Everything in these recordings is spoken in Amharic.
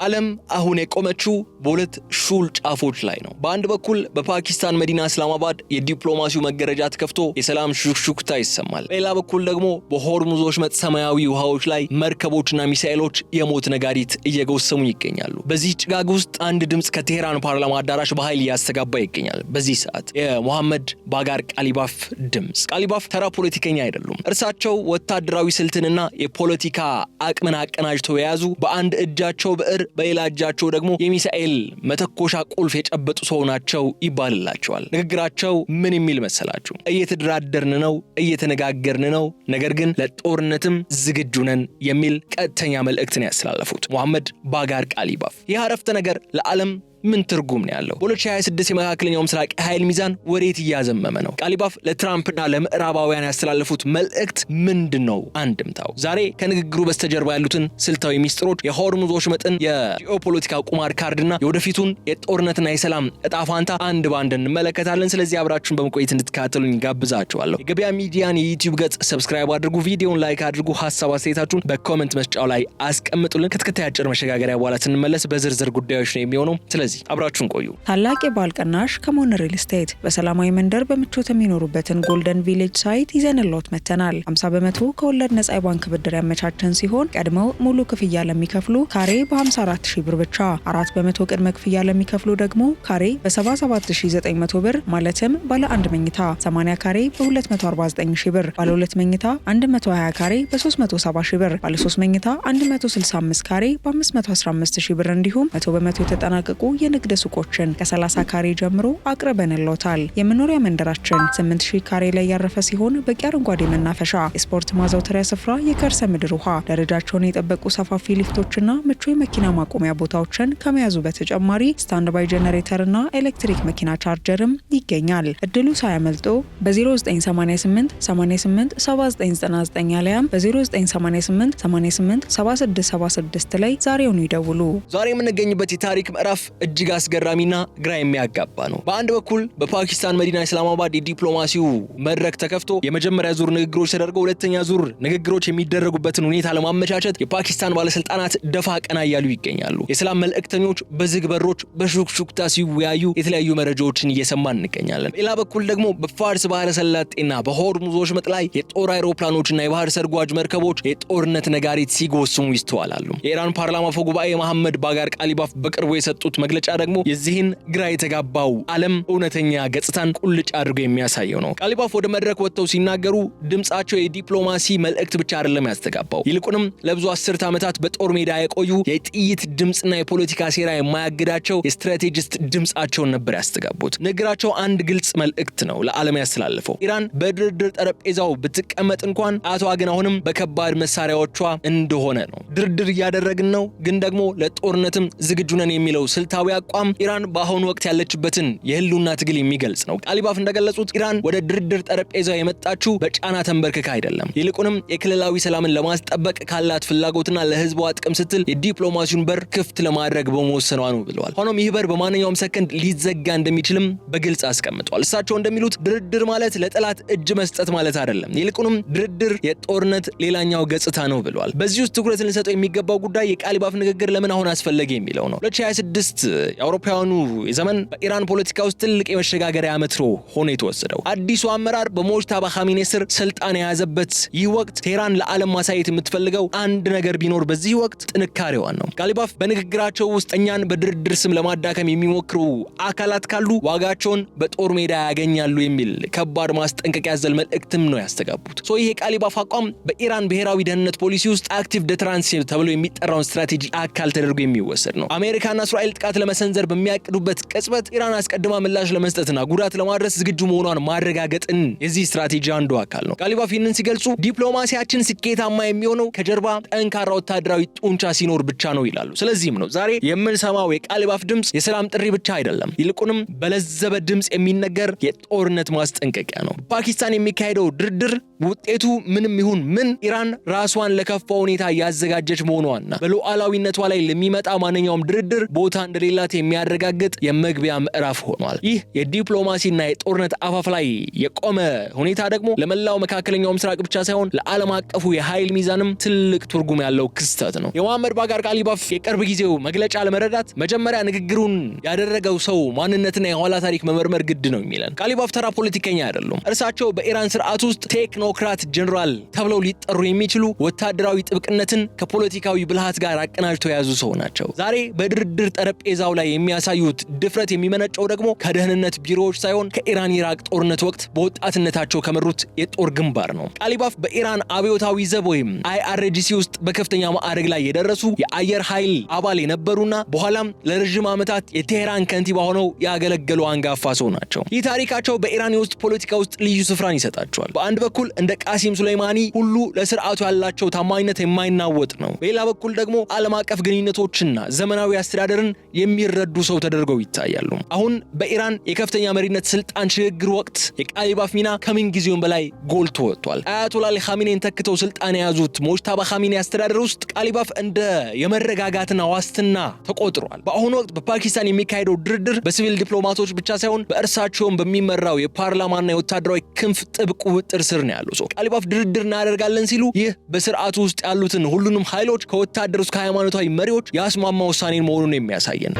ዓለም አሁን የቆመችው በሁለት ሹል ጫፎች ላይ ነው። በአንድ በኩል በፓኪስታን መዲና እስላማባድ የዲፕሎማሲው መገረጃ ተከፍቶ የሰላም ሹክሹክታ ይሰማል። በሌላ በኩል ደግሞ በሆርሙዝ ወሽመጥ ሰማያዊ ውሃዎች ላይ መርከቦችና ሚሳኤሎች የሞት ነጋሪት እየጎሰሙ ይገኛሉ። በዚህ ጭጋግ ውስጥ አንድ ድምጽ ከቴህራን ፓርላማ አዳራሽ በኃይል እያስተጋባ ይገኛል። በዚህ ሰዓት የሙሐመድ ባጋር ቃሊባፍ ድምጽ። ቃሊባፍ ተራ ፖለቲከኛ አይደሉም። እርሳቸው ወታደራዊ ስልትንና የፖለቲካ አቅምን አቀናጅተው የያዙ በአንድ እጃቸው ብዕር በሌላ እጃቸው ደግሞ የሚሳኤል መተኮሻ ቁልፍ የጨበጡ ሰው ናቸው ይባልላቸዋል። ንግግራቸው ምን የሚል መሰላችሁ? እየተደራደርን ነው፣ እየተነጋገርን ነው፣ ነገር ግን ለጦርነትም ዝግጁ ነን የሚል ቀጥተኛ መልእክትን ያስተላለፉት ሙሐመድ ባጋር ቃሊባፍ። ይህ አረፍተ ነገር ለዓለም ምን ትርጉም ነው ያለው? በ2026 የመካከለኛው ምስራቅ ኃይል ሚዛን ወዴት እያዘመመ ነው? ቃሊባፍ ለትራምፕና ለምዕራባውያን ያስተላለፉት መልእክት ምንድነው አንድምታው? ዛሬ ከንግግሩ በስተጀርባ ያሉትን ስልታዊ ሚስጥሮች፣ የሆርሙዝ ወሽመጥን የጂኦፖለቲካ ቁማር ካርድና የወደፊቱን የጦርነትና የሰላም እጣ ፋንታ አንድ ባንድ እንመለከታለን። ስለዚህ አብራችሁን በመቆየት እንድትከታተሉኝ ጋብዛችኋለሁ። የገበያ ሚዲያን የዩቲዩብ ገጽ ሰብስክራይብ አድርጉ፣ ቪዲዮውን ላይክ አድርጉ፣ ሀሳብ አስተያየታችሁን በኮሜንት መስጫው ላይ አስቀምጡልን። ከተከታይ አጭር መሸጋገሪያ በኋላ ስንመለስ በዝርዝር ጉዳዮች ነው የሚሆነው። ስለዚህ አብራችሁን ቆዩ። ታላቅ የባል ቅናሽ ከሞን ሪል ስቴት በሰላማዊ መንደር በምቾት የሚኖሩበትን ጎልደን ቪሌጅ ሳይት ይዘንልዎት መተናል። 50% ከወለድ ነጻ የባንክ ብድር ያመቻቸን ሲሆን ቀድመው ሙሉ ክፍያ ለሚከፍሉ ካሬ በ54000 ብር ብቻ፣ 4% ቅድመ ክፍያ ለሚከፍሉ ደግሞ ካሬ በ77900 ብር ማለትም ባለ 1 መኝታ 80 ካሬ በ249000 ብር፣ ባለ 2 መኝታ 120 ካሬ በ370000 ብር፣ ባለ 3 መኝታ 165 ካሬ በ515000 ብር እንዲሁም 100% የተጠናቀቁ የንግድ ሱቆችን ከ30 ካሬ ጀምሮ አቅርበንልዎታል። የመኖሪያ መንደራችን 8000 ካሬ ላይ ያረፈ ሲሆን በቂ አረንጓዴ መናፈሻ፣ የስፖርት ማዘውተሪያ ስፍራ፣ የከርሰ ምድር ውሃ፣ ደረጃቸውን የጠበቁ ሰፋፊ ሊፍቶችና ምቹ የመኪና ማቆሚያ ቦታዎችን ከመያዙ በተጨማሪ ስታንድ ባይ ጀነሬተርና ኤሌክትሪክ መኪና ቻርጀርም ይገኛል። እድሉ ሳያመልጦ በ0988 88 7999 አሊያም በ0988 88 7676 ላይ ዛሬውኑ ይደውሉ። ዛሬ የምንገኝበት የታሪክ ምዕራፍ እጅግ አስገራሚና ግራ የሚያጋባ ነው። በአንድ በኩል በፓኪስታን መዲና እስላማባድ የዲፕሎማሲው መድረክ ተከፍቶ የመጀመሪያ ዙር ንግግሮች ተደርገው ሁለተኛ ዙር ንግግሮች የሚደረጉበትን ሁኔታ ለማመቻቸት የፓኪስታን ባለስልጣናት ደፋ ቀና እያሉ ይገኛሉ። የሰላም መልእክተኞች በዝግ በሮች በሹክሹክታ ሲወያዩ የተለያዩ መረጃዎችን እየሰማን እንገኛለን። ሌላ በኩል ደግሞ በፋርስ ባህረ ሰላጤና በሆርሙዝ ወሽመጥ ላይ የጦር አይሮፕላኖችና የባህር ሰርጓጅ መርከቦች የጦርነት ነጋሪት ሲጎስሙ ይስተዋላሉ። የኢራን ፓርላማ አፈ ጉባኤ መሐመድ ባጋር ቃሊባፍ በቅርቡ የሰጡት መግለጫ ደግሞ የዚህን ግራ የተጋባው ዓለም እውነተኛ ገጽታን ቁልጭ አድርጎ የሚያሳየው ነው። ቃሊባፍ ወደ መድረክ ወጥተው ሲናገሩ ድምጻቸው የዲፕሎማሲ መልእክት ብቻ አይደለም ያስተጋባው፣ ይልቁንም ለብዙ አስርት ዓመታት በጦር ሜዳ የቆዩ የጥይት ድምጽና የፖለቲካ ሴራ የማያግዳቸው የስትራቴጂስት ድምጻቸውን ነበር ያስተጋቡት። ንግግራቸው አንድ ግልጽ መልእክት ነው ለዓለም ያስተላልፈው። ኢራን በድርድር ጠረጴዛው ብትቀመጥ እንኳን አቷ ግን አሁንም በከባድ መሳሪያዎቿ እንደሆነ ነው። ድርድር እያደረግን ነው፣ ግን ደግሞ ለጦርነትም ዝግጁ ነን የሚለው ስልታዊ አቋም ኢራን በአሁኑ ወቅት ያለችበትን የህልውና ትግል የሚገልጽ ነው። ቃሊባፍ እንደገለጹት ኢራን ወደ ድርድር ጠረጴዛው የመጣችው በጫና ተንበርክካ አይደለም፣ ይልቁንም የክልላዊ ሰላምን ለማስጠበቅ ካላት ፍላጎትና ለህዝቧ ጥቅም ስትል የዲፕሎማሲውን በር ክፍት ለማድረግ በመወሰኗ ነው ብለዋል። ሆኖም ይህ በር በማንኛውም ሰከንድ ሊዘጋ እንደሚችልም በግልጽ አስቀምጠዋል። እሳቸው እንደሚሉት ድርድር ማለት ለጠላት እጅ መስጠት ማለት አይደለም፣ ይልቁንም ድርድር የጦርነት ሌላኛው ገጽታ ነው ብለዋል። በዚህ ውስጥ ትኩረት ልንሰጠው የሚገባው ጉዳይ የቃሊባፍ ንግግር ለምን አሁን አስፈለገ የሚለው ነው። 2026 የአውሮፓውያኑ ዘመን በኢራን ፖለቲካ ውስጥ ትልቅ የመሸጋገሪያ ዓመት ሆኖ የተወሰደው አዲሱ አመራር በሞጅታባ ኻሜኔ ስር ስልጣን የያዘበት ይህ ወቅት ቴህራን ለዓለም ማሳየት የምትፈልገው አንድ ነገር ቢኖር በዚህ ወቅት ጥንካሬዋን ነው። ቃሊባፍ በንግግራቸው ውስጥ እኛን በድርድር ስም ለማዳከም የሚሞክሩ አካላት ካሉ ዋጋቸውን በጦር ሜዳ ያገኛሉ የሚል ከባድ ማስጠንቀቂያ ያዘለ መልእክትም ነው ያስተጋቡት። ይሄ ቃሊባፍ አቋም በኢራን ብሔራዊ ደህንነት ፖሊሲ ውስጥ አክቲቭ ዲተራንስ ተብሎ የሚጠራውን ስትራቴጂ አካል ተደርጎ የሚወሰድ ነው። አሜሪካና እስራኤል ጥቃት ለመሰንዘር በሚያቅዱበት ቅጽበት ኢራን አስቀድማ ምላሽ ለመስጠትና ጉዳት ለማድረስ ዝግጁ መሆኗን ማረጋገጥን የዚህ ስትራቴጂ አንዱ አካል ነው። ቃሊባፍ ይህንን ሲገልጹ ዲፕሎማሲያችን ስኬታማ የሚሆነው ከጀርባ ጠንካራ ወታደራዊ ጡንቻ ሲኖር ብቻ ነው ይላሉ። ስለዚህም ነው ዛሬ የምንሰማው የቃሊባፍ ድምጽ የሰላም ጥሪ ብቻ አይደለም፣ ይልቁንም በለዘበ ድምጽ የሚነገር የጦርነት ማስጠንቀቂያ ነው። ፓኪስታን የሚካሄደው ድርድር ውጤቱ ምንም ይሁን ምን ኢራን ራሷን ለከፋ ሁኔታ ያዘጋጀች መሆኗና በሉዓላዊነቷ ላይ ለሚመጣ ማንኛውም ድርድር ቦታ እንደሌለ እንደሌላት የሚያረጋግጥ የመግቢያ ምዕራፍ ሆኗል። ይህ የዲፕሎማሲና የጦርነት አፋፍ ላይ የቆመ ሁኔታ ደግሞ ለመላው መካከለኛው ምስራቅ ብቻ ሳይሆን ለዓለም አቀፉ የኃይል ሚዛንም ትልቅ ትርጉም ያለው ክስተት ነው። የሙሐመድ ባጋር ቃሊባፍ የቅርብ ጊዜው መግለጫ ለመረዳት መጀመሪያ ንግግሩን ያደረገው ሰው ማንነትና የኋላ ታሪክ መመርመር ግድ ነው የሚለን። ቃሊባፍ ተራ ፖለቲከኛ አይደሉም። እርሳቸው በኢራን ስርዓት ውስጥ ቴክኖክራት ጀነራል ተብለው ሊጠሩ የሚችሉ ወታደራዊ ጥብቅነትን ከፖለቲካዊ ብልሃት ጋር አቀናጅተው የያዙ ሰው ናቸው። ዛሬ በድርድር ጠረጴዛው ላይ የሚያሳዩት ድፍረት የሚመነጨው ደግሞ ከደህንነት ቢሮዎች ሳይሆን ከኢራን ኢራቅ ጦርነት ወቅት በወጣትነታቸው ከመሩት የጦር ግንባር ነው። ቃሊባፍ በኢራን አብዮታዊ ዘብ ወይም IRGC ውስጥ በከፍተኛ ማዕረግ ላይ የደረሱ የአየር ኃይል አባል የነበሩና በኋላም ለረጅም ዓመታት የቴህራን ከንቲባ ሆነው ያገለገሉ አንጋፋ ሰው ናቸው። ይህ ታሪካቸው በኢራን የውስጥ ፖለቲካ ውስጥ ልዩ ስፍራን ይሰጣቸዋል። በአንድ በኩል እንደ ቃሲም ሱሌይማኒ ሁሉ ለስርዓቱ ያላቸው ታማኝነት የማይናወጥ ነው። በሌላ በኩል ደግሞ ዓለም አቀፍ ግንኙነቶችና ዘመናዊ አስተዳደርን የሚረዱ ሰው ተደርገው ይታያሉ። አሁን በኢራን የከፍተኛ መሪነት ስልጣን ሽግግር ወቅት የቃሊባፍ ሚና ከምን ጊዜውም በላይ ጎልቶ ወጥቷል። አያቶላ አሊ ኻሜኔን ተክተው ስልጣን የያዙት ሞጅታባ ኻሜኔ አስተዳደር ውስጥ ቃሊባፍ እንደ የመረጋጋትና ዋስትና ተቆጥሯል። በአሁኑ ወቅት በፓኪስታን የሚካሄደው ድርድር በሲቪል ዲፕሎማቶች ብቻ ሳይሆን በእርሳቸውም በሚመራው የፓርላማና የወታደራዊ ክንፍ ጥብቅ ቁጥጥር ስር ነው ያለው። ቃሊባፍ ድርድር እናደርጋለን ሲሉ ይህ በስርዓቱ ውስጥ ያሉትን ሁሉንም ኃይሎች ከወታደር እስከ ሃይማኖታዊ መሪዎች ያስማማ ውሳኔን መሆኑን የሚያሳየን።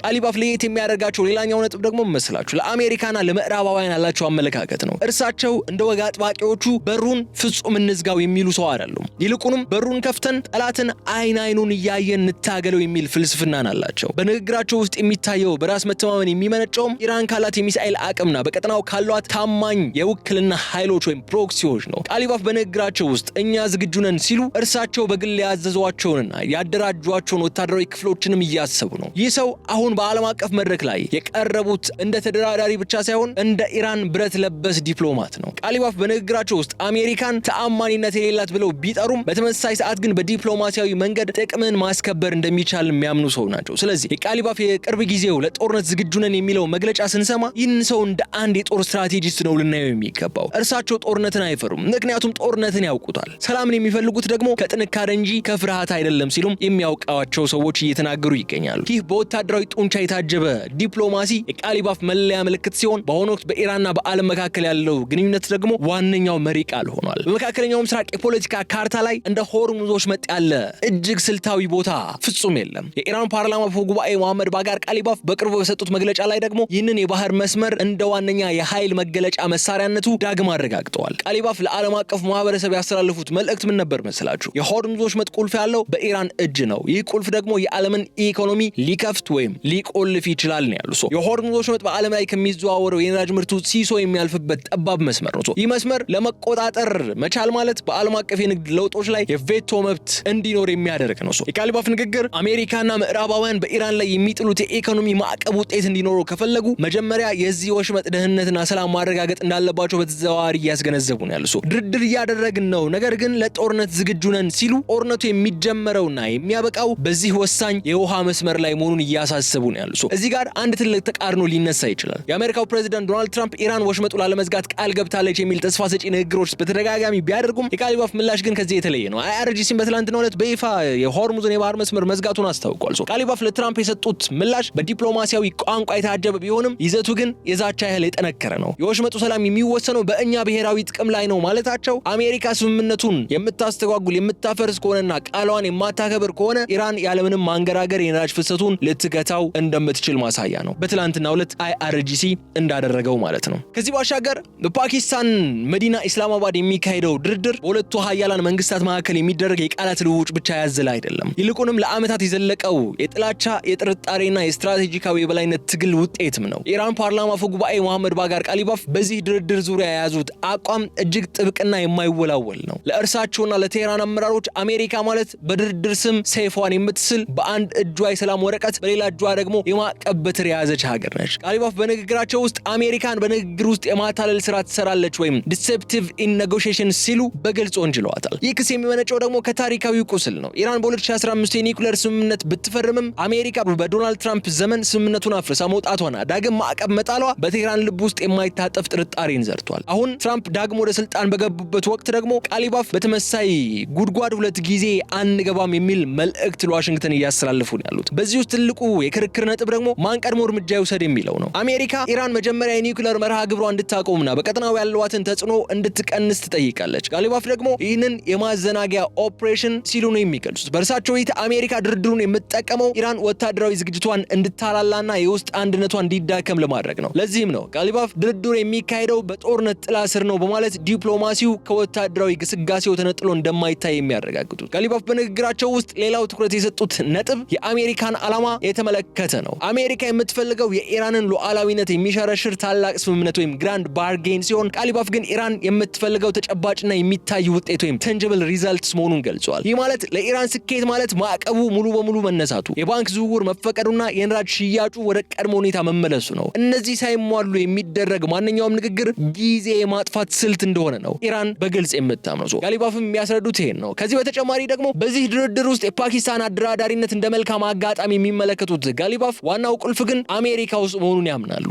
ቃሊባፍ ለየት የሚያደርጋቸው ሌላኛው ነጥብ ደግሞ መስላችሁ ለአሜሪካና ለምዕራባውያን ያላቸው አመለካከት ነው። እርሳቸው እንደ ወግ አጥባቂዎቹ በሩን ፍጹም እንዝጋው የሚሉ ሰው አይደሉም። ይልቁንም በሩን ከፍተን ጠላትን አይኑን እያየን እንታገለው የሚል ፍልስፍናን አላቸው። በንግግራቸው ውስጥ የሚታየው በራስ መተማመን የሚመነጨውም ኢራን ካላት የሚሳኤል አቅምና በቀጠናው ካሏት ታማኝ የውክልና ኃይሎች ወይም ፕሮክሲዎች ነው። ቃሊባፍ በንግግራቸው ውስጥ እኛ ዝግጁ ነን ሲሉ እርሳቸው በግል ያዘዟቸውንና ያደራጇቸውን ወታደራዊ ክፍሎችንም እያሰቡ ነው። ይህ ሰው አሁን በዓለም አቀፍ መድረክ ላይ የቀረቡት እንደ ተደራዳሪ ብቻ ሳይሆን እንደ ኢራን ብረት ለበስ ዲፕሎማት ነው። ቃሊባፍ በንግግራቸው ውስጥ አሜሪካን ተአማኒነት የሌላት ብለው ቢጠሩም በተመሳሳይ ሰዓት ግን በዲፕሎማሲያዊ መንገድ ጥቅምን ማስከበር እንደሚቻል የሚያምኑ ሰው ናቸው። ስለዚህ የቃሊባፍ የቅርብ ጊዜው ለጦርነት ዝግጁ ነን የሚለው መግለጫ ስንሰማ ይህን ሰው እንደ አንድ የጦር ስትራቴጂስት ነው ልናየው የሚገባው። እርሳቸው ጦርነትን አይፈሩም፣ ምክንያቱም ጦርነትን ያውቁታል። ሰላምን የሚፈልጉት ደግሞ ከጥንካሬ እንጂ ከፍርሃት አይደለም ሲሉም የሚያውቃቸው ሰዎች እየተናገሩ ይገኛሉ። ይህ በወታደራዊ ጡንቻ የታጀበ ዲፕሎማሲ የቃሊባፍ መለያ ምልክት ሲሆን በአሁኑ ወቅት በኢራንና በዓለም መካከል ያለው ግንኙነት ደግሞ ዋነኛው መሪ ቃል ሆኗል። በመካከለኛው ምስራቅ የፖለቲካ ካርታ ላይ እንደ ሆርሙዞች መጥ ያለ እጅግ ስልታዊ ቦታ ፍጹም የለም። የኢራን ፓርላማ አፈ ጉባኤ ሙሐመድ ባጋር ቃሊባፍ በቅርቡ በሰጡት መግለጫ ላይ ደግሞ ይህንን የባህር መስመር እንደ ዋነኛ የኃይል መገለጫ መሳሪያነቱ ዳግም አረጋግጠዋል። ቃሊባፍ ለዓለም አቀፍ ማህበረሰብ ያስተላለፉት መልእክት ምን ነበር መስላችሁ? የሆርሙዞች መጥ ቁልፍ ያለው በኢራን እጅ ነው። ይህ ቁልፍ ደግሞ የዓለምን ኢኮኖሚ ሊከፍት ወይም ሊቆልፍ ይችላል ነው ያሉት። የሆርሙዝ ወሽመጥ በዓለም ላይ ከሚዘዋወረው የነዳጅ ምርቱ ሲሶ የሚያልፍበት ጠባብ መስመር ነው። ይህ መስመር ለመቆጣጠር መቻል ማለት በዓለም አቀፍ የንግድ ለውጦች ላይ የቬቶ መብት እንዲኖር የሚያደርግ ነው። የቃሊባፍ ንግግር አሜሪካና ምዕራባውያን በኢራን ላይ የሚጥሉት የኢኮኖሚ ማዕቀብ ውጤት እንዲኖረው ከፈለጉ መጀመሪያ የዚህ ወሽመጥ ደህንነትና ሰላም ማረጋገጥ እንዳለባቸው በተዘዋዋሪ እያስገነዘቡ ነው ያሉት። ድርድር እያደረግን ነው፣ ነገር ግን ለጦርነት ዝግጁ ነን ሲሉ ጦርነቱ የሚጀመረውና የሚያበቃው በዚህ ወሳኝ የውሃ መስመር ላይ መሆኑን እያሳሰቡ ነው ያሉት። እዚህ ጋር አንድ ትልቅ ተቃርኖ ሊነሳ ይችላል። የአሜሪካው ፕሬዝዳንት ዶናልድ ትራምፕ ኢራን ወሽመጡ ላለመዝጋት ቃል ገብታለች የሚል ተስፋ ሰጪ ንግግሮች በተደጋጋሚ ቢያደርጉም የቃሊባፍ ምላሽ ግን ከዚህ የተለየ ነው። IRGCም በትላንትናው ዕለት በይፋ የሆርሙዝን የባህር መስመር መዝጋቱን አስታውቋል። ቃሊባፍ ለትራምፕ የሰጡት ምላሽ በዲፕሎማሲያዊ ቋንቋ የታጀበ ቢሆንም ይዘቱ ግን የዛቻ ያህል የጠነከረ ነው። የወሽመጡ ሰላም የሚወሰነው በእኛ ብሔራዊ ጥቅም ላይ ነው ማለታቸው አሜሪካ ስምምነቱን የምታስተጓጉል የምታፈርስ ከሆነና ቃሏን የማታከብር ከሆነ ኢራን ያለምንም ማንገራገር የነዳጅ ፍሰቱን ልትገታው እንደምትችል ማሳያ ነው። በትላንትናው ዕለት IRGC እንዳደረገው ማለት ነው። ከዚህ ባሻገር በፓኪስታን መዲና ኢስላማባድ የሚካሄደው ድርድር በሁለቱ ሀያላን መንግስታት መካከል የሚደረግ የቃላት ልውውጥ ብቻ ያዘለ አይደለም። ይልቁንም ለዓመታት የዘለቀው የጥላቻ የጥርጣሬና የስትራቴጂካዊ የበላይነት ትግል ውጤትም ነው። የኢራን ፓርላማ አፈ ጉባኤ ሙሐመድ ባጋር ቃሊባፍ በዚህ ድርድር ዙሪያ የያዙት አቋም እጅግ ጥብቅና የማይወላወል ነው። ለእርሳቸውና ለቴህራን አመራሮች አሜሪካ ማለት በድርድር ስም ሰይፏን የምትስል በአንድ እጇ የሰላም ወረቀት በሌላ እጇ ደግሞ የማዕቀብ በትር የያዘች ሀገር ነች። ጋሊባፍ በንግግራቸው ውስጥ አሜሪካን በንግግር ውስጥ የማታለል ስራ ትሰራለች ወይም ዲሴፕቲቭ ኢን ኔጎሺዬሽን ሲሉ በግልጽ ወንጅለዋታል። ይህ ክስ የሚመነጨው ደግሞ ከታሪካዊ ቁስል ነው። ኢራን በ2015 የኒውክሌር ስምምነት ብትፈርምም አሜሪካ በዶናልድ ትራምፕ ዘመን ስምምነቱን አፍርሳ መውጣቷና ዳግም ማዕቀብ መጣሏ በቴህራን ልብ ውስጥ የማይታጠፍ ጥርጣሬን ዘርቷል። አሁን ትራምፕ ዳግም ወደ ስልጣን በገቡበት ወቅት ደግሞ ጋሊባፍ በተመሳይ ጉድጓድ ሁለት ጊዜ አንገባም የሚል መልእክት ለዋሽንግተን እያስተላለፉ ነው ያሉት። በዚህ ውስጥ ትልቁ የክርክር ነጥብ ደግሞ ማን ቀድሞ እርምጃ ይውሰድ የሚለው ነው። አሜሪካ ኢራን መጀመሪያ የኒውክሌር መርሃ ግብሯ እንድታቆምና በቀጠናው ያለዋትን ተጽዕኖ እንድትቀንስ ትጠይቃለች። ጋሊባፍ ደግሞ ይህንን የማዘናጊያ ኦፕሬሽን ሲሉ ነው የሚገልጹት። በእርሳቸው ይት አሜሪካ ድርድሩን የምትጠቀመው ኢራን ወታደራዊ ዝግጅቷን እንድታላላና የውስጥ አንድነቷ እንዲዳከም ለማድረግ ነው። ለዚህም ነው ጋሊባፍ ድርድሩ የሚካሄደው በጦርነት ጥላ ስር ነው በማለት ዲፕሎማሲው ከወታደራዊ ግስጋሴው ተነጥሎ እንደማይታይ የሚያረጋግጡት። ጋሊባፍ በንግግራቸው ውስጥ ሌላው ትኩረት የሰጡት ነጥብ የአሜሪካን ዓላማ የተመለከተ ነው። አሜሪካ የምትፈልገው የኢራንን ሉዓላዊነት የሚሸረሽር ታላቅ ስምምነት ወይም ግራንድ ባርጌን ሲሆን ጋሊባፍ ግን ኢራን የምትፈልገው ተጨባጭና የሚታይ ውጤት ወይም ታንጂብል ሪዛልትስ መሆኑን ገልጸዋል። ይህ ማለት ለኢራን ስኬት ማለት ማዕቀቡ ሙሉ በሙሉ መነሳቱ፣ የባንክ ዝውውር መፈቀዱና የነዳጅ ሽያጩ ወደ ቀድሞ ሁኔታ መመለሱ ነው። እነዚህ ሳይሟሉ የሚደረግ ማንኛውም ንግግር ጊዜ የማጥፋት ስልት እንደሆነ ነው ኢራን በግልጽ የምታምነው። ጋሊባፍም የሚያስረዱት ይሄን ነው። ከዚህ በተጨማሪ ደግሞ በዚህ ድርድር ውስጥ የፓኪስታን አደራዳሪነት እንደ መልካም አጋጣሚ የሚመለከቱት ጋሊባፍ ዋናው ቁልፍ ግን አሜሪካ ውስጥ መሆኑን ያምናሉ።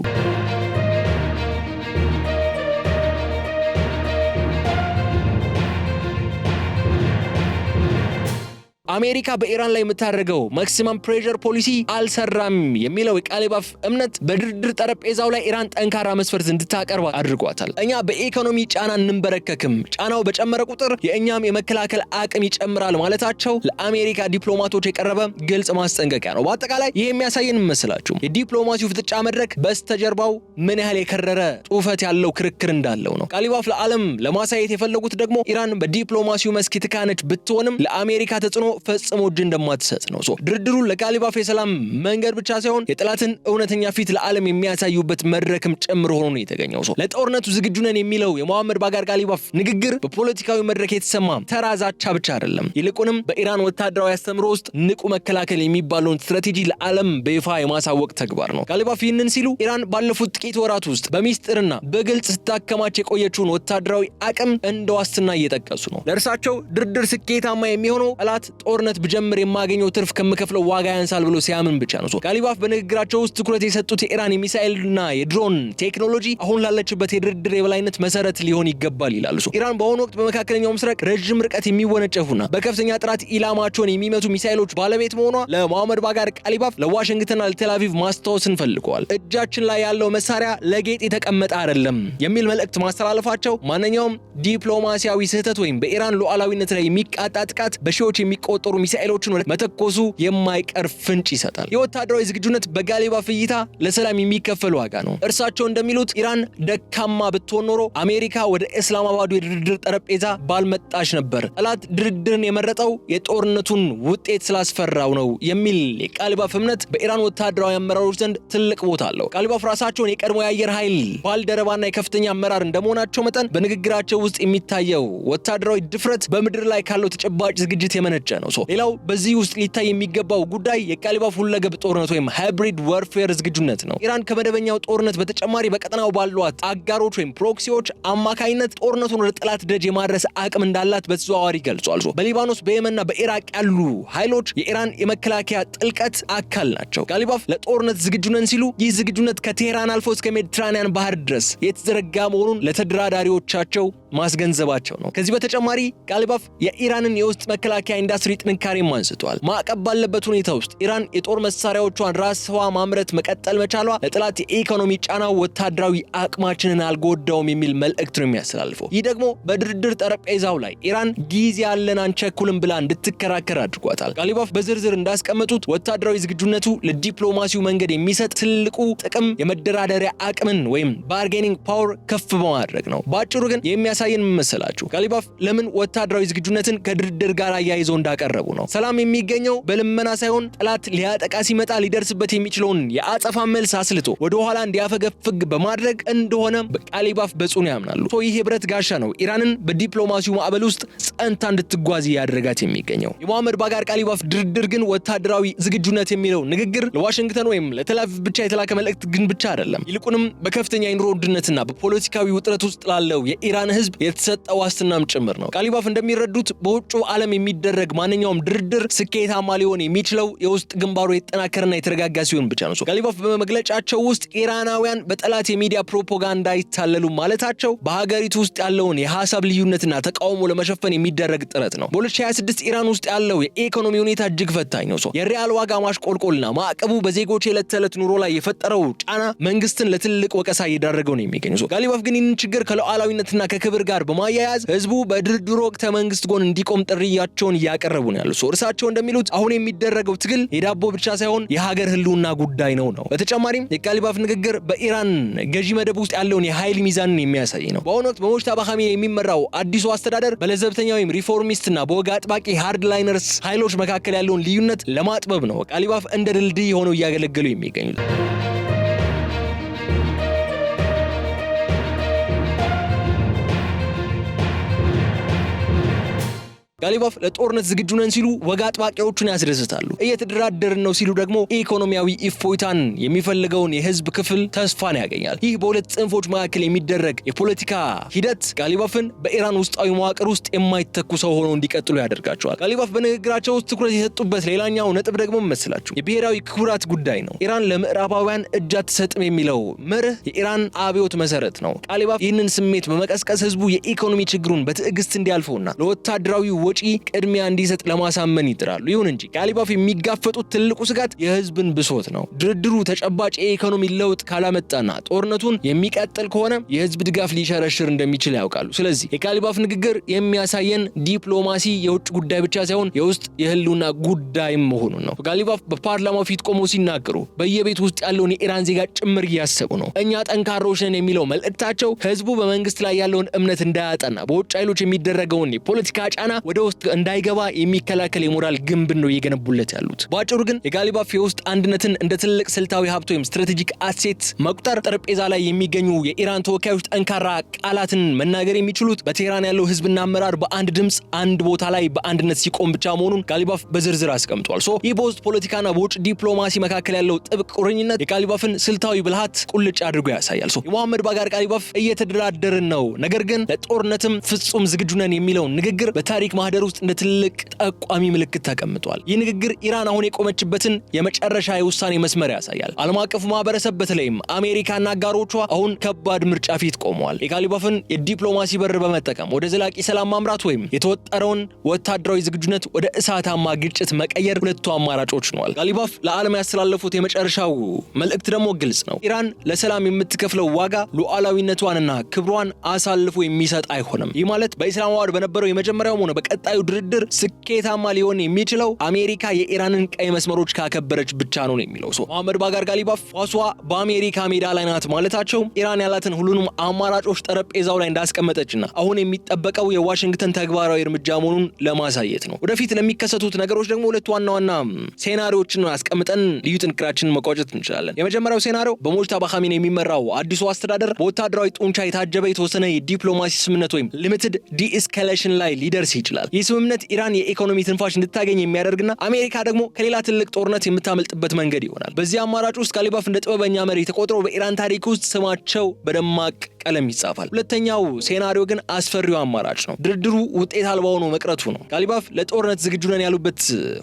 አሜሪካ በኢራን ላይ የምታደርገው ማክሲመም ፕሬሸር ፖሊሲ አልሰራም የሚለው የጋሊባፍ እምነት በድርድር ጠረጴዛው ላይ ኢራን ጠንካራ መስፈርት እንድታቀርብ አድርጓታል። እኛ በኢኮኖሚ ጫና እንንበረከክም፣ ጫናው በጨመረ ቁጥር የእኛም የመከላከል አቅም ይጨምራል ማለታቸው ለአሜሪካ ዲፕሎማቶች የቀረበ ግልጽ ማስጠንቀቂያ ነው። በአጠቃላይ ይህ የሚያሳየን መስላችሁ የዲፕሎማሲው ፍጥጫ መድረክ በስተጀርባው ምን ያህል የከረረ ጡፈት ያለው ክርክር እንዳለው ነው። ጋሊባፍ ለዓለም ለማሳየት የፈለጉት ደግሞ ኢራን በዲፕሎማሲው መስክ የተካነች ብትሆንም ለአሜሪካ ተጽዕኖ ፈጽሞ እጅ እንደማትሰጥ ነው። ድርድሩ ለጋሊባፍ የሰላም መንገድ ብቻ ሳይሆን የጠላትን እውነተኛ ፊት ለዓለም የሚያሳዩበት መድረክም ጭምር ሆኖ ነው የተገኘው። ለጦርነቱ ዝግጁ ነን የሚለው የሙሐመድ ባጋር ጋሊባፍ ንግግር በፖለቲካዊ መድረክ የተሰማ ተራ ዛቻ ብቻ አይደለም። ይልቁንም በኢራን ወታደራዊ አስተምሮ ውስጥ ንቁ መከላከል የሚባለውን ስትራቴጂ ለዓለም በይፋ የማሳወቅ ተግባር ነው። ጋሊባፍ ይህንን ሲሉ ኢራን ባለፉት ጥቂት ወራት ውስጥ በሚስጥርና በግልጽ ስታከማች የቆየችውን ወታደራዊ አቅም እንደ ዋስትና እየጠቀሱ ነው። ለእርሳቸው ድርድር ስኬታማ የሚሆነው ጠላት ጦርነት ብጀምር የማገኘው ትርፍ ከምከፍለው ዋጋ ያንሳል ብሎ ሲያምን ብቻ ነው። ጋሊባፍ በንግግራቸው ውስጥ ትኩረት የሰጡት የኢራን የሚሳኤልና የድሮን ቴክኖሎጂ አሁን ላለችበት የድርድር የበላይነት መሰረት ሊሆን ይገባል ይላሉ። ኢራን በአሁኑ ወቅት በመካከለኛው ምስራቅ ረጅም ርቀት የሚወነጨፉና በከፍተኛ ጥራት ኢላማቸውን የሚመቱ ሚሳኤሎች ባለቤት መሆኗ ለሙሐመድ ባጋር ጋሊባፍ ለዋሽንግተንና ለቴልአቪቭ ማስታወስን ፈልገዋል። እጃችን ላይ ያለው መሳሪያ ለጌጥ የተቀመጠ አይደለም የሚል መልእክት ማስተላለፋቸው ማንኛውም ዲፕሎማሲያዊ ስህተት ወይም በኢራን ሉዓላዊነት ላይ የሚቃጣ ጥቃት በሺዎች የሚቆጠሩ ሚሳኤሎችን መተኮሱ የማይቀር ፍንጭ ይሰጣል። የወታደራዊ ዝግጁነት በጋሊባፍ እይታ ለሰላም የሚከፈል ዋጋ ነው። እርሳቸው እንደሚሉት ኢራን ደካማ ብትሆን ኖሮ አሜሪካ ወደ እስላማባዱ የድርድር ጠረጴዛ ባልመጣች ነበር። ጠላት ድርድርን የመረጠው የጦርነቱን ውጤት ስላስፈራው ነው የሚል የጋሊባፍ እምነት በኢራን ወታደራዊ አመራሮች ዘንድ ትልቅ ቦታ አለው። ጋሊባፍ ራሳቸውን የቀድሞ የአየር ኃይል ባልደረባና የከፍተኛ አመራር እንደመሆናቸው መጠን በንግግራቸው ውስጥ የሚታየው ወታደራዊ ድፍረት በምድር ላይ ካለው ተጨባጭ ዝግጅት የመነጨ ነው። ሌላው በዚህ ውስጥ ሊታይ የሚገባው ጉዳይ የጋሊባፍ ሁለገብ ጦርነት ወይም ሃይብሪድ ዋርፌር ዝግጁነት ነው። ኢራን ከመደበኛው ጦርነት በተጨማሪ በቀጠናው ባሏት አጋሮች ወይም ፕሮክሲዎች አማካይነት ጦርነቱን ወደ ጠላት ደጅ የማድረስ አቅም እንዳላት በተዘዋዋሪ ገልጿል። በሊባኖስ በየመንና በኢራቅ ያሉ ኃይሎች የኢራን የመከላከያ ጥልቀት አካል ናቸው። ጋሊባፍ ለጦርነት ዝግጁ ነን ሲሉ ይህ ዝግጁነት ከቴህራን አልፎ እስከ ሜዲትራኒያን ባህር ድረስ የተዘረጋ መሆኑን ለተደራዳሪዎቻቸው ማስገንዘባቸው ነው። ከዚህ በተጨማሪ ጋሊባፍ የኢራንን የውስጥ መከላከያ ኢንዱስትሪ ጥንካሬም አንስተዋል። ማዕቀብ ባለበት ሁኔታ ውስጥ ኢራን የጦር መሳሪያዎቿን ራስዋ ማምረት መቀጠል መቻሏ ለጠላት የኢኮኖሚ ጫናው ወታደራዊ አቅማችንን አልጎዳውም የሚል መልእክት ነው የሚያስተላልፈው። ይህ ደግሞ በድርድር ጠረጴዛው ላይ ኢራን ጊዜ ያለን አንቸኩልም ብላ እንድትከራከር አድርጓታል። ጋሊባፍ በዝርዝር እንዳስቀመጡት ወታደራዊ ዝግጁነቱ ለዲፕሎማሲው መንገድ የሚሰጥ ትልቁ ጥቅም የመደራደሪያ አቅምን ወይም ባርጌኒንግ ፓወር ከፍ በማድረግ ነው። በአጭሩ ግን የሚያሳየን መሰላችሁ ጋሊባፍ ለምን ወታደራዊ ዝግጁነትን ከድርድር ጋር አያይዘው እንዳቀረቡ ነው። ሰላም የሚገኘው በልመና ሳይሆን ጠላት ሊያጠቃ ሲመጣ ሊደርስበት የሚችለውን የአጸፋ መልስ አስልቶ ወደ ኋላ እንዲያፈገፍግ በማድረግ እንደሆነ ጋሊባፍ በጽኑ ያምናሉ። ይህ የብረት ጋሻ ነው ኢራንን በዲፕሎማሲው ማዕበል ውስጥ ጸንታ እንድትጓዝ ያደረጋት የሚገኘው። የሙሐመድ ባጋር ጋሊባፍ ድርድር ግን ወታደራዊ ዝግጁነት የሚለው ንግግር ለዋሽንግተን ወይም ለተላቪቭ ብቻ የተላከ መልእክት ግን ብቻ አይደለም። ይልቁንም በከፍተኛ የኑሮ ውድነትና በፖለቲካዊ ውጥረት ውስጥ ላለው የኢራን ህዝብ የተሰጠ ዋስትናም ጭምር ነው። ጋሊባፍ እንደሚረዱት በውጭው ዓለም የሚደረግ ማንኛውም ድርድር ስኬታማ ሊሆን የሚችለው የውስጥ ግንባሩ የተጠናከረና የተረጋጋ ሲሆን ብቻ ነው። ጋሊባፍ በመግለጫቸው ውስጥ ኢራናውያን በጠላት የሚዲያ ፕሮፓጋንዳ ይታለሉ ማለታቸው በሀገሪቱ ውስጥ ያለውን የሐሳብ ልዩነትና ተቃውሞ ለመሸፈን የሚደረግ ጥረት ነው። በ2026 ኢራን ውስጥ ያለው የኢኮኖሚ ሁኔታ እጅግ ፈታኝ ነው። የሪያል ዋጋ ማሽቆልቆልና ማዕቀቡ በዜጎች የዕለት ተዕለት ኑሮ ላይ የፈጠረው ጫና መንግስትን ለትልቅ ወቀሳ እየዳረገው ነው የሚገኘው። ጋሊባፍ ግን ይህንን ችግር ከሉዓላዊነትና ከክብር ጋር በማያያዝ ህዝቡ በድርድሩ ወቅት መንግስት ጎን እንዲቆም ጥሪያቸውን እያቀረቡ ነው ያሉት። እርሳቸው እንደሚሉት አሁን የሚደረገው ትግል የዳቦ ብቻ ሳይሆን የሀገር ህልውና ጉዳይ ነው። በተጨማሪም የጋሊባፍ ንግግር በኢራን ገዢ መደብ ውስጥ ያለውን የኃይል ሚዛንን የሚያሳይ ነው። በአሁኑ ወቅት በሙጅተባ ኻሜኒ የሚመራው አዲሱ አስተዳደር በለዘብተኛ ወይም ሪፎርሚስትና በወግ አጥባቂ ሃርድ ላይነርስ ኃይሎች መካከል ያለውን ልዩነት ለማጥበብ ነው ጋሊባፍ እንደ ድልድይ ሆነው እያገለገሉ የሚገኙት። ጋሊባፍ ለጦርነት ዝግጁ ነን ሲሉ ወግ አጥባቂዎቹን ያስደስታሉ። እየተደራደርን ነው ሲሉ ደግሞ ኢኮኖሚያዊ ኢፎይታን የሚፈልገውን የህዝብ ክፍል ተስፋን ያገኛል። ይህ በሁለት ጽንፎች መካከል የሚደረግ የፖለቲካ ሂደት ጋሊባፍን በኢራን ውስጣዊ መዋቅር ውስጥ የማይተኩ ሰው ሆነው እንዲቀጥሉ ያደርጋቸዋል። ጋሊባፍ በንግግራቸው ውስጥ ትኩረት የሰጡበት ሌላኛው ነጥብ ደግሞ መስላችሁ የብሔራዊ ክቡራት ጉዳይ ነው። ኢራን ለምዕራባውያን እጅ አትሰጥም የሚለው መርህ የኢራን አብዮት መሰረት ነው። ጋሊባፍ ይህንን ስሜት በመቀስቀስ ህዝቡ የኢኮኖሚ ችግሩን በትዕግስት እንዲያልፈውና ለወታደራዊ ወጪ ቅድሚያ እንዲሰጥ ለማሳመን ይጥራሉ። ይሁን እንጂ ጋሊባፍ የሚጋፈጡት ትልቁ ስጋት የህዝብን ብሶት ነው። ድርድሩ ተጨባጭ የኢኮኖሚ ለውጥ ካላመጣና ጦርነቱን የሚቀጥል ከሆነ የህዝብ ድጋፍ ሊሸረሽር እንደሚችል ያውቃሉ። ስለዚህ የጋሊባፍ ንግግር የሚያሳየን ዲፕሎማሲ የውጭ ጉዳይ ብቻ ሳይሆን የውስጥ የህልውና ጉዳይም መሆኑን ነው። ጋሊባፍ በፓርላማው ፊት ቆመው ሲናገሩ በየቤት ውስጥ ያለውን የኢራን ዜጋ ጭምር እያሰቡ ነው። እኛ ጠንካሮች ነን የሚለው መልእክታቸው ህዝቡ በመንግስት ላይ ያለውን እምነት እንዳያጣና በውጭ ኃይሎች የሚደረገውን የፖለቲካ ጫና ወደ ውስጥ እንዳይገባ የሚከላከል የሞራል ግንብ ነው እየገነቡለት ያሉት። ባጭሩ ግን የጋሊባፍ የውስጥ አንድነትን እንደ ትልቅ ስልታዊ ሀብት ወይም ስትራቴጂክ አሴት መቁጠር፣ ጠረጴዛ ላይ የሚገኙ የኢራን ተወካዮች ጠንካራ ቃላትን መናገር የሚችሉት በቴህራን ያለው ህዝብና አመራር በአንድ ድምጽ አንድ ቦታ ላይ በአንድነት ሲቆም ብቻ መሆኑን ጋሊባፍ በዝርዝር አስቀምጧል። ይህ በውስጥ ፖለቲካና በውጭ ዲፕሎማሲ መካከል ያለው ጥብቅ ቁርኝነት የጋሊባፍን ስልታዊ ብልሃት ቁልጭ አድርጎ ያሳያል። የሙሐመድ ባጋር ጋሊባፍ እየተደራደርን ነው ነገር ግን ለጦርነትም ፍጹም ዝግጁ ነን የሚለው ንግግር በታሪክ ማህደር ውስጥ እንደ ትልቅ ጠቋሚ ምልክት ተቀምጧል። ይህ ንግግር ኢራን አሁን የቆመችበትን የመጨረሻ የውሳኔ መስመር ያሳያል። ዓለም አቀፉ ማህበረሰብ በተለይም አሜሪካና አጋሮቿ አሁን ከባድ ምርጫ ፊት ቆመዋል። የጋሊባፍን የዲፕሎማሲ በር በመጠቀም ወደ ዘላቂ ሰላም ማምራት ወይም የተወጠረውን ወታደራዊ ዝግጁነት ወደ እሳታማ ግጭት መቀየር ሁለቱ አማራጮች ነዋል። ጋሊባፍ ለዓለም ያስተላለፉት የመጨረሻው መልእክት ደግሞ ግልጽ ነው። ኢራን ለሰላም የምትከፍለው ዋጋ ሉዓላዊነቷንና ክብሯን አሳልፎ የሚሰጥ አይሆንም። ይህ ማለት በኢስላማባድ በነበረው የመጀመሪያው ሆነ በቀጣዩ ድርድር ስኬታማ ሊሆን የሚችለው አሜሪካ የኢራንን ቀይ መስመሮች ካከበረች ብቻ ነው የሚለው። ሙሐመድ ባጋር ጋሊባፍ ኳሷ በአሜሪካ ሜዳ ላይ ናት ማለታቸው ኢራን ያላትን ሁሉንም አማራጮች ጠረጴዛው ላይ እንዳስቀመጠችና አሁን የሚጠበቀው የዋሽንግተን ተግባራዊ እርምጃ መሆኑን ለማሳየት ነው። ወደፊት ለሚከሰቱት ነገሮች ደግሞ ሁለት ዋና ዋና ሴናሪዎችን አስቀምጠን ልዩ ጥንቅራችንን መቋጨት እንችላለን። የመጀመሪያው ሴናሪዮ በሙጅተባ ኻሜኒ የሚመራው አዲሱ አስተዳደር በወታደራዊ ጡንቻ የታጀበ የተወሰነ የዲፕሎማሲ ስምምነት ወይም ሊሚትድ ዲኤስካሌሽን ላይ ሊደርስ ይችላል። ይህ ስምምነት ኢራን የኢኮኖሚ ትንፋሽ እንድታገኝ የሚያደርግና አሜሪካ ደግሞ ከሌላ ትልቅ ጦርነት የምታመልጥበት መንገድ ይሆናል። በዚህ አማራጭ ውስጥ ጋሊባፍ እንደ ጥበበኛ መሪ ተቆጥረው በኢራን ታሪክ ውስጥ ስማቸው በደማቅ ቀለም ይጻፋል። ሁለተኛው ሴናሪዮ ግን አስፈሪው አማራጭ ነው። ድርድሩ ውጤት አልባ ሆኖ መቅረቱ ነው። ጋሊባፍ ለጦርነት ዝግጁ ነን ያሉበት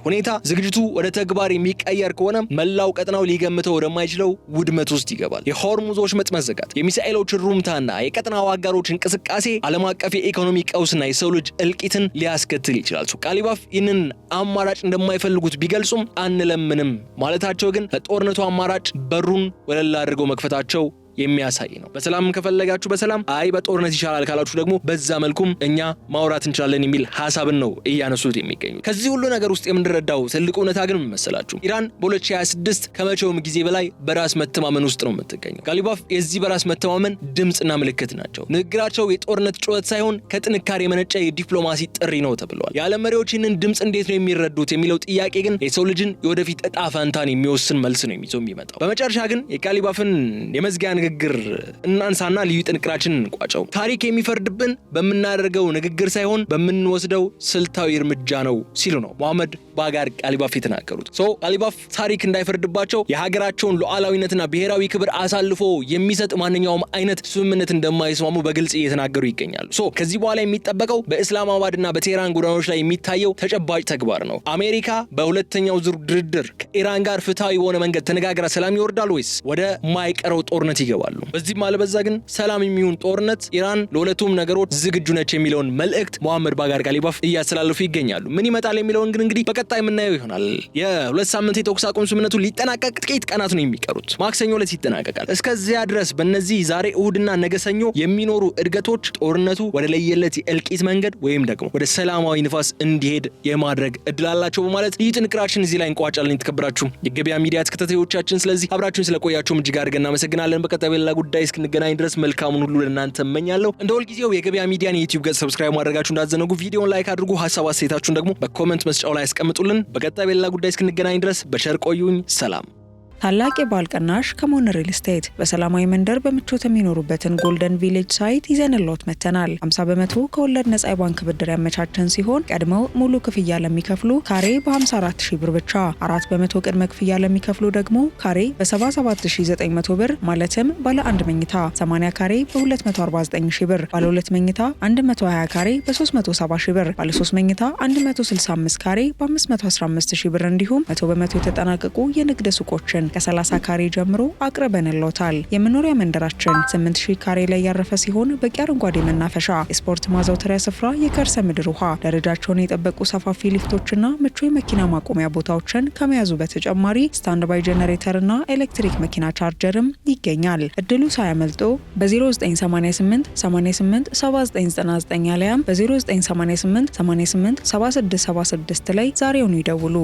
ሁኔታ ዝግጅቱ ወደ ተግባር የሚቀየር ከሆነ መላው ቀጠናው ሊገምተው ወደማይችለው ውድመት ውስጥ ይገባል። የሆርሙዝ ወሽመጥ መዘጋት፣ የሚሳኤሎች ሩምታና የቀጠናው አጋሮች እንቅስቃሴ ዓለም አቀፍ የኢኮኖሚ ቀውስና የሰው ልጅ እልቂትን ሊያስከትል ይችላል። ጋሊባፍ ይህንን አማራጭ እንደማይፈልጉት ቢገልጹም አንለምንም ማለታቸው ግን ለጦርነቱ አማራጭ በሩን ወለል አድርገው መክፈታቸው የሚያሳይ ነው። በሰላም ከፈለጋችሁ በሰላም፣ አይ በጦርነት ይሻላል ካላችሁ ደግሞ በዛ መልኩም እኛ ማውራት እንችላለን የሚል ሐሳብን ነው እያነሱት የሚገኙት። ከዚህ ሁሉ ነገር ውስጥ የምንረዳው ትልቁ እውነታ ግን ምን መሰላችሁ? ኢራን በ2026 ከመቼውም ጊዜ በላይ በራስ መተማመን ውስጥ ነው የምትገኘው። ጋሊባፍ የዚህ በራስ መተማመን ድምጽና ምልክት ናቸው። ንግግራቸው የጦርነት ጩኸት ሳይሆን ከጥንካሬ የመነጨ የዲፕሎማሲ ጥሪ ነው ተብሏል። የዓለም መሪዎች ይህንን ድምጽ እንዴት ነው የሚረዱት የሚለው ጥያቄ ግን የሰው ልጅን የወደፊት እጣ ፈንታን የሚወስን መልስ ነው የሚዞ የሚመጣው። በመጨረሻ ግን የጋሊባፍን የመዝጊያ ንግግር እናንሳና ልዩ ጥንቅራችንን እንቋጨው። ታሪክ የሚፈርድብን በምናደርገው ንግግር ሳይሆን በምንወስደው ስልታዊ እርምጃ ነው ሲሉ ነው ሙሐመድ ባጋር ጋሊባፍ የተናገሩት። ጋሊባፍ ታሪክ እንዳይፈርድባቸው የሀገራቸውን ሉዓላዊነትና ብሔራዊ ክብር አሳልፎ የሚሰጥ ማንኛውም አይነት ስምምነት እንደማይስማሙ በግልጽ እየተናገሩ ይገኛሉ። ከዚህ በኋላ የሚጠበቀው በእስላማባድና በቴህራን ጎዳናዎች ላይ የሚታየው ተጨባጭ ተግባር ነው። አሜሪካ በሁለተኛው ዙር ድርድር ከኢራን ጋር ፍትሃዊ በሆነ መንገድ ተነጋግራ ሰላም ይወርዳል ወይስ ወደ ማይቀረው ጦርነት ይገባሉ? በዚህም አለበዛ ግን ሰላም የሚሆን ጦርነት ኢራን ለሁለቱም ነገሮች ዝግጁ ነች የሚለውን መልእክት ሙሐመድ ባጋር ጋሊባፍ እያስተላለፉ ይገኛሉ። ምን ይመጣል የሚለውን ግን እንግዲህ በቀጣይ የምናየው ይሆናል። የሁለት ሳምንት የተኩስ አቁም ስምምነቱ ሊጠናቀቅ ጥቂት ቀናት ነው የሚቀሩት። ማክሰኞ ዕለት ይጠናቀቃል። እስከዚያ ድረስ በእነዚህ ዛሬ እሁድና ነገ ሰኞ የሚኖሩ እድገቶች ጦርነቱ ወደ ለየለት የእልቂት መንገድ ወይም ደግሞ ወደ ሰላማዊ ንፋስ እንዲሄድ የማድረግ እድል አላቸው በማለት ይህ ጥንቅራችን እዚህ ላይ እንቋጫለን። የተከበራችሁ የገበያ ሚዲያ ተከታታዮቻችን ስለዚህ አብራችሁን ስለቆያችሁም እጅግ አድርገን እናመሰግናለን። በቀጣይ በሌላ ጉዳይ እስክንገናኝ ድረስ መልካሙን ሁሉ ለእናንተ እመኛለሁ። እንደ ሁልጊዜው የገበያ ሚዲያን የዩቲዩብ ገጽ ሰብስክራይብ ማድረጋችሁ እንዳትዘነጉ። ቪዲዮውን ላይክ አድርጉ። ሀሳብ አስተያየታችሁን ደግሞ በኮሜንት መስጫው ላይ አስቀምጡልን። በቀጣይ በሌላ ጉዳይ እስክንገናኝ ድረስ በቸር ቆዩኝ። ሰላም። ታላቅ የበዓል ቅናሽ ከሞን ሪል ስቴት በሰላማዊ መንደር በምቾት የሚኖሩበትን ጎልደን ቪሌጅ ሳይት ይዘንልዎት መጥተናል። 50% ከወለድ ነጻ የባንክ ብድር ያመቻቸን ሲሆን ቀድመው ሙሉ ክፍያ ለሚከፍሉ ካሬ በ54000 ብር ብቻ፣ 4% ቅድመ ክፍያ ለሚከፍሉ ደግሞ ካሬ በ77900 ብር ማለትም ባለ 1 መኝታ 80 ካሬ በ249000 ብር፣ ባለ 2 መኝታ 120 ካሬ በ370000 ብር፣ ባለ 3 መኝታ 165 ካሬ በ515000 ብር እንዲሁም 100% የተጠናቀቁ የንግድ ሱቆችን ከ30 ካሬ ጀምሮ አቅርበንልዎታል። የመኖሪያ መንደራችን 8000 ካሬ ላይ ያረፈ ሲሆን በቂ አረንጓዴ መናፈሻ፣ የስፖርት ማዘውተሪያ ስፍራ፣ የከርሰ ምድር ውሃ፣ ደረጃቸውን የጠበቁ ሰፋፊ ሊፍቶችና ምቹ የመኪና ማቆሚያ ቦታዎችን ከመያዙ በተጨማሪ ስታንድ ባይ ጀነሬተርና ኤሌክትሪክ መኪና ቻርጀርም ይገኛል። እድሉ ሳያመልጦ በ0988 88 7999 አሊያም በ0988 88 7676 ላይ ዛሬውኑ ይደውሉ።